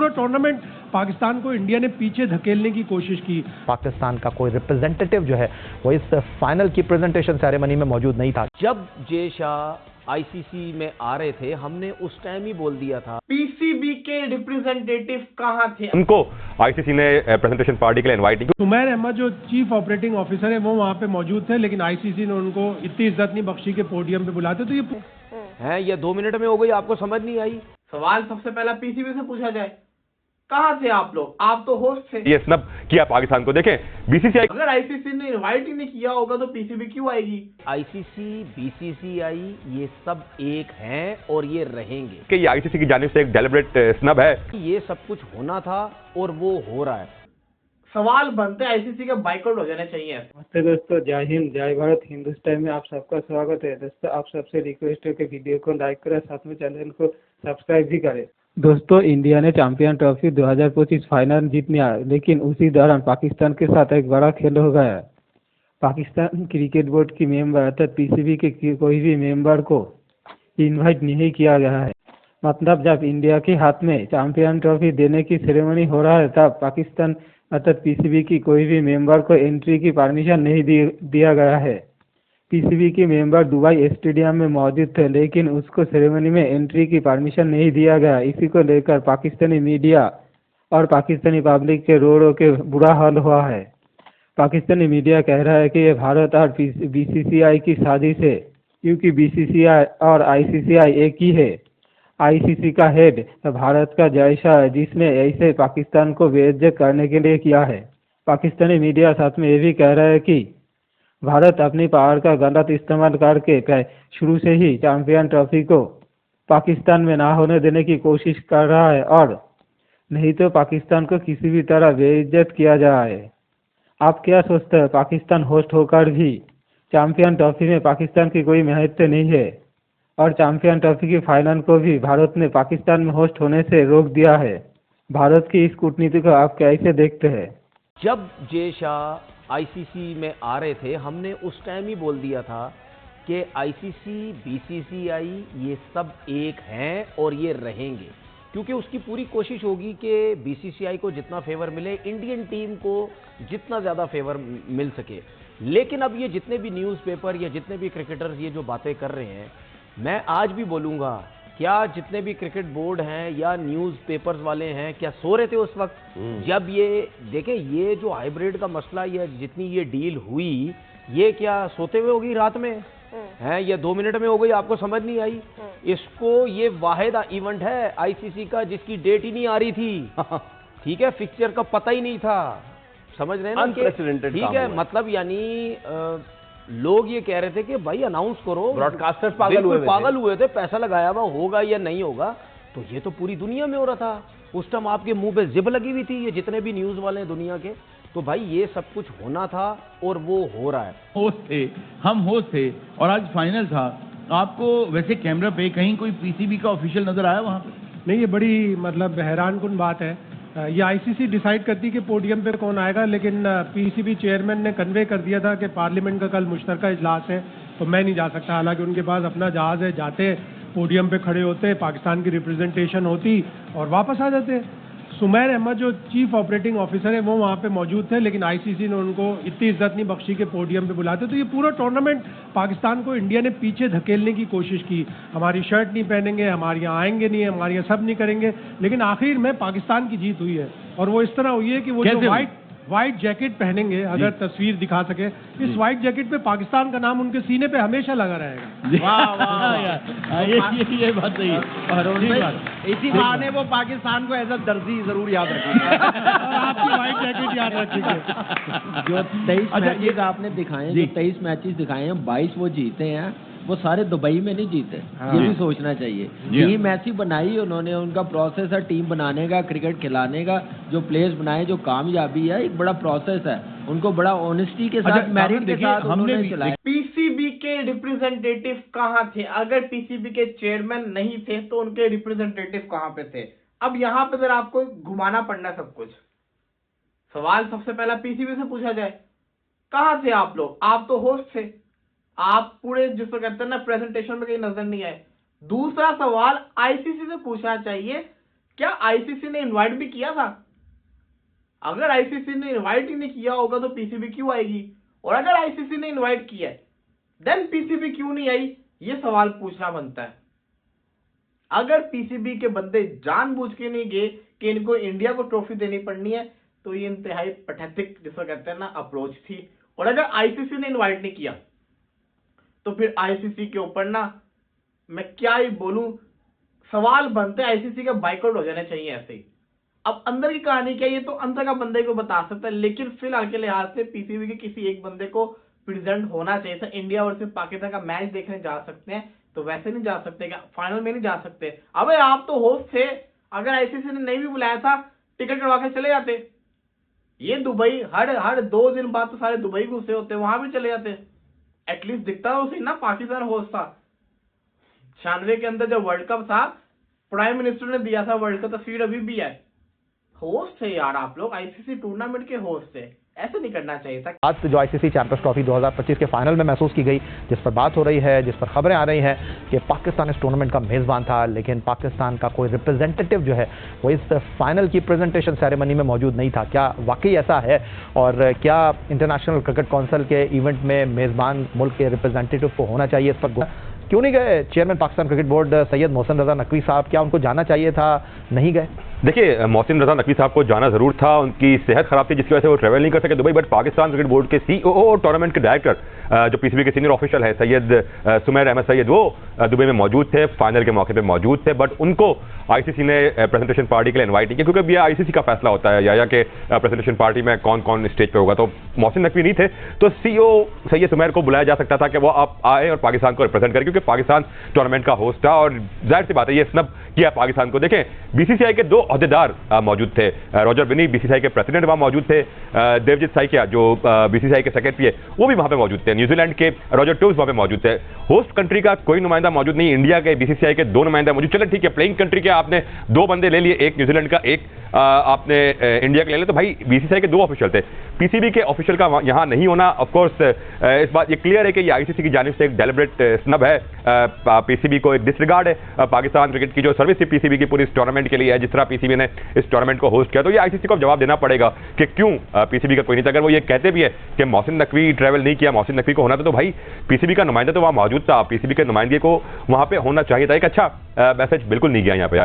पूरा टूर्नामेंट पाकिस्तान को इंडिया ने पीछे धकेलने की कोशिश की। पाकिस्तान का कोई रिप्रेजेंटेटिव जो है वो इस फाइनल की प्रेजेंटेशन सेरेमनी में मौजूद नहीं था। जब जय शाह आईसीसी में आ रहे थे, हमने उस टाइम ही बोल दिया था पीसीबी के रिप्रेजेंटेटिव कहाँ थे। उनको आईसीसी ने प्रेजेंटेशन पार्टी के लिए इनवाइट किया। सुमैर अहमद जो चीफ ऑपरेटिंग ऑफिसर है वो वहाँ पे मौजूद थे, लेकिन आईसीसी ने उनको इतनी इज्जत नहीं बख्शी के पोडियम पे बुलाते। तो ये हैं, ये 2 मिनट में हो गई, आपको समझ नहीं आई। सवाल सबसे पहला पीसीबी से पूछा जाए, कहाँ थे आप लोग? आप तो होस्ट थे। ये स्नब किया पाकिस्तान को। देखें बीसीसीआई, अगर आईसीसी ने इनवाइट ही नहीं किया होगा तो पीसीबी क्यों आएगी? आईसीसी, बीसीसीआई ये सब एक हैं और ये रहेंगे। कि ये आईसीसी की जानिब से एक डेलिब्रेट स्नब है। ये सब कुछ होना था और वो हो रहा है। सवाल बनते आईसीसी का बाइकआउट हो जाने चाहिए। नमस्ते दोस्तों, जय हिंद जय भारत। हिंदुस्तान में आप सबका स्वागत है। दोस्तों आप सबसे रिक्वेस्ट है कि वीडियो को लाइक करें, साथ में चैनल को सब्सक्राइब भी करें। दोस्तों इंडिया ने चैंपियन ट्रॉफी 2025 फाइनल जीत लिया, लेकिन उसी दौरान पाकिस्तान के साथ एक बड़ा खेल हो गया। पाकिस्तान क्रिकेट बोर्ड की मेंबर अर्थात पीसीबी के कोई भी मेंबर को इनवाइट नहीं किया गया है। मतलब जब इंडिया के हाथ में चैंपियन ट्रॉफी देने की सेरेमनी हो रहा है तब पाकिस्तान अर्थात पीसीबी की कोई भी मेंबर को एंट्री की परमिशन नहीं दिया गया है। पीसीबी के मेंबर दुबई स्टेडियम में मौजूद थे, लेकिन उसको सेरेमनी में एंट्री की परमिशन नहीं दिया गया। इसी को लेकर पाकिस्तानी मीडिया और पाकिस्तानी पब्लिक के रो रो के बुरा हाल हुआ है। पाकिस्तानी मीडिया कह रहा है कि ये भारत और बीसीसीआई की साजिश है, क्योंकि बीसीसीआई और आईसीसीआई एक ही है। आईसीसी का हेड भारत का जय शाह है, जिसने ऐसे पाकिस्तान को बेइज्जत करने के लिए किया है। पाकिस्तानी मीडिया साथ में ये भी कह रहा है कि भारत अपनी पावर का गलत इस्तेमाल करके शुरू से ही चैंपियन ट्रॉफी को पाकिस्तान में ना होने देने की कोशिश कर रहा है, और नहीं तो पाकिस्तान को किसी भी तरह बेइज्जत किया जा रहा है। आप क्या सोचते हैं? पाकिस्तान होस्ट होकर भी चैंपियन ट्रॉफी में पाकिस्तान की कोई महत्व नहीं है, और चैंपियन ट्रॉफी की फाइनल को भी भारत ने पाकिस्तान में होस्ट होने से रोक दिया है। भारत की इस कूटनीति को आप कैसे देखते हैं? जब जय शाह आईसीसी में आ रहे थे, हमने उस टाइम ही बोल दिया था कि आईसीसी, बीसीसीआई ये सब एक हैं और ये रहेंगे, क्योंकि उसकी पूरी कोशिश होगी कि बीसीसीआई को जितना फेवर मिले, इंडियन टीम को जितना ज़्यादा फेवर मिल सके। लेकिन अब ये जितने भी न्यूज़पेपर या जितने भी क्रिकेटर्स ये जो बातें कर रहे हैं, मैं आज भी बोलूँगा, क्या जितने भी क्रिकेट बोर्ड हैं या न्यूज़पेपर्स वाले हैं, क्या सो रहे थे उस वक्त जब ये देखें ये जो हाइब्रिड का मसला या जितनी ये डील हुई, ये क्या सोते हुए होगी रात में? हैं, ये 2 मिनट में हो गई, आपको समझ नहीं आई? इसको ये वाहिद इवेंट है आईसीसी का जिसकी डेट ही नहीं आ रही थी। ठीक है, फिक्सचर का पता ही नहीं था। समझ रहे हैं ना? ठीक है, मतलब यानी लोग ये कह रहे थे कि भाई अनाउंस करो, ब्रॉडकास्टर्स पागल हुए थे, पैसा लगाया हुआ होगा या नहीं होगा। तो ये तो पूरी दुनिया में हो रहा था। उस टाइम आपके मुंह पे जिब लगी हुई थी, ये जितने भी न्यूज़ वाले हैं दुनिया के। तो भाई ये सब कुछ होना था और वो हो रहा है। होस्ट थे, हम होस्ट थे और आज फाइनल था। आपको वैसे कैमरा पे कहीं कोई पीसीबी का ऑफिशियल नजर आया वहाँ पे? नहीं, ये बड़ी मतलब हैरानकुन बात है। ये आईसीसी डिसाइड करती कि पोडियम पे कौन आएगा, लेकिन पीसीबी चेयरमैन ने कन्वे कर दिया था कि पार्लियामेंट का कल मुश्तरका इजलास है तो मैं नहीं जा सकता। हालांकि उनके पास अपना जहाज है, जाते पोडियम पे खड़े होते, पाकिस्तान की रिप्रेजेंटेशन होती और वापस आ जाते। सुमैर अहमद जो चीफ ऑपरेटिंग ऑफिसर है वो वहाँ पे मौजूद थे, लेकिन आईसीसी ने उनको इतनी इज्जत नहीं बख्शी के पोडियम पे बुलाते। तो ये पूरा टूर्नामेंट पाकिस्तान को इंडिया ने पीछे धकेलने की कोशिश की। हमारी शर्ट नहीं पहनेंगे, हमारे यहाँ आएंगे नहीं, हमारे यहाँ सब नहीं करेंगे, लेकिन आखिर में पाकिस्तान की जीत हुई है। और वो इस तरह हुई है कि वो जो व्हाइट जैकेट पहनेंगे, अगर तस्वीर दिखा सके, इस व्हाइट जैकेट पे पाकिस्तान का नाम उनके सीने पे हमेशा लगा रहेगा। वाह वाह यार, ये बात सही है। इसी बहाने वो पाकिस्तान को एज अ दर्जी जरूर याद रखेंगे। और आपकी व्हाइट जैकेट याद रखेंगे। जो 23 मैचेस आपने दिखाए हैं, जो 23 मैचेस दिखाए हैं, 22 वो जीते हैं, वो सारे दुबई में नहीं जीते। ये भी सोचना चाहिए। टीम ऐसी बनाई उन्होंने, उनका प्रोसेस है टीम बनाने का, क्रिकेट खिलाने का, जो प्लेयर्स बनाए, जो कामयाबी है, एक बड़ा प्रोसेस है। उनको बड़ा ऑनेस्टी के साथ, मेरिट के साथ उन्होंने चलाया। पीसीबी के रिप्रेजेंटेटिव कहाँ थे? अगर पीसीबी के चेयरमैन नहीं थे तो उनके रिप्रेजेंटेटिव कहाँ पे थे? अब यहाँ पे जरा आपको घुमाना पड़ना सब कुछ। सवाल सबसे पहला पीसीबी से पूछा जाए, कहाँ थे आप लोग? आप तो होस्ट थे, आप पूरे जिसको कहते हैं ना प्रेजेंटेशन में कहीं नजर नहीं आए। दूसरा सवाल आईसीसी से पूछना चाहिए क्या आईसीसी ने इनवाइट भी किया था? अगर आईसीसी ने इनवाइट ही नहीं किया होगा तो पीसीबी क्यों आएगी? और अगर आईसीसी ने इनवाइट किया है देन पीसीबी क्यों नहीं आई? ये सवाल पूछना बनता है। अगर पीसीबी के बंदे जानबूझ के नहीं गए कि इनको इंडिया को ट्रॉफी देनी पड़नी है, तो ये इंतहाई पैथेटिक जिसको कहते हैं ना अप्रोच थी। और अगर आईसीसी ने इनवाइट नहीं किया तो फिर आईसीसी के ऊपर ना मैं क्या ही बोलूं, सवाल बनते आईसीसी का बाइकआउट हो जाने चाहिए ऐसे ही। अब अंदर की कहानी क्या है ये तो अंदर का बंदे को बता सकता है, लेकिन फिलहाल के लिहाज से पीसीबी के किसी एक बंदे को प्रेजेंट होना चाहिए था। इंडिया वर्सेस पाकिस्तान का मैच देखने जा सकते हैं तो वैसे नहीं जा सकते क्या? फाइनल में नहीं जा सकते? अबे आप तो होस्ट थे, अगर आईसीसी ने नहीं भी बुलाया था टिकट करवा के चले जाते। ये दुबई हर 2 दिन बाद तो सारे दुबई घुसे होते, वहां भी चले जाते। एटलीस्ट दिखता तो सही ना पाकिस्तान होस्ट था। 96 के अंदर जब वर्ल्ड कप था प्राइम मिनिस्टर ने दिया था वर्ल्ड कप, तस्वीर अभी भी है। होस्ट थे यार आप लोग, आईसीसी टूर्नामेंट के होस्ट थे, ऐसे नहीं करना चाहिए था। आज जो आईसीसी चैंपियंस ट्रॉफी 2025 के फाइनल में महसूस की गई, जिस पर बात हो रही है, जिस पर खबरें आ रही हैं कि पाकिस्तान इस टूर्नामेंट का मेज़बान था, लेकिन पाकिस्तान का कोई रिप्रेजेंटेटिव जो है वो इस फाइनल की प्रेजेंटेशन सेरेमनी में मौजूद नहीं था। क्या वाकई ऐसा है? और क्या इंटरनेशनल क्रिकेट काउंसिल के इवेंट में मेज़बान मुल्क के रिप्रेजेंटेटिव को होना चाहिए? इस पर क्यों नहीं गए chairman Pakistan cricket board Syed Mohsin Raza Naqvi साहब? क्या उनको जाना चाहिए था, नहीं गए? देखिए, मोहसिन रजा नकवी साहब को जाना जरूर था, उनकी सेहत खराब थी जिसकी वजह से वो ट्रैवल नहीं कर सके Dubai. But Pakistan cricket board के सीईओ और टूर्नामेंट के डायरेक्टर जो पीसीबी के सीनियर ऑफिशियल है सैयद सुमैर अहमद सैयद, वो दुबई में मौजूद थे, फाइनल के मौके पे मौजूद थे। बट उनको आईसीसी ने प्रेजेंटेशन पार्टी के लिए इन्वाइट नहीं किया, क्योंकि ये आईसीसी का फैसला होता है या के प्रेजेंटेशन पार्टी में कौन कौन स्टेज पे होगा। तो मोहसिन नकवी नहीं थे, तो सीईओ सैयद सुमैर को बुलाया जा सकता था कि वो आप आए और पाकिस्तान को रिप्रेजेंट करें, क्योंकि पाकिस्तान टूर्नामेंट का होस्ट था। और जाहिर सी बात है ये स्नब किया पाकिस्तान को। देखें, बीसीसीआई के 2 अहदेदार मौजूद थे, रॉजर बिनी बीसीसीआई के प्रेसिडेंट वहां मौजूद थे, देवजीत साइकिया जो बीसीसीआई के सेक्रेटरी है वो भी वहां पे मौजूद थे, न्यूजीलैंड के रॉजर टूव्स वहां पे मौजूद थे। होस्ट कंट्री का कोई नुमाइंदा मौजूद नहीं, इंडिया के बीसीसीआई के 2 नुमाइंदा मौजूद। चलो ठीक है, प्लेइंग कंट्री के आपने 2 बंदे ले लिए, एक न्यूजीलैंड का, एक आपने इंडिया के ले लिया, तो भाई बीसीसीआई के 2 ऑफिशियल थे, पीसीबी के ऑफिशियल का यहां नहीं होना। ऑफकोर्स इस बात ये क्लियर है कि ये आईसीसी की जानिब से एक डेलिब्रेट स्नब है, पीसीबी को एक डिसरिगार्ड है पाकिस्तान क्रिकेट की जो सर्विस थी पीसीबी की पूरी इस टूर्नामेंट के लिए है, जिस तरह पीसीबी ने इस टूर्नामेंट को होस्ट किया। तो ये आईसीसी को जवाब देना पड़ेगा कि क्यों पीसीबी का कोई नहीं था। अगर वो ये कहते भी है कि मोहसिन नकवी ट्रैवल नहीं किया, मोहसिन नकवी को होना था, तो भाई पीसीबी का नुमाइंदा तो वहां मौजूद था, पीसीबी के नुमाइंदगी को वहां पे होना चाहिए था। एक अच्छा मैसेज बिल्कुल नहीं गया यहाँ पे।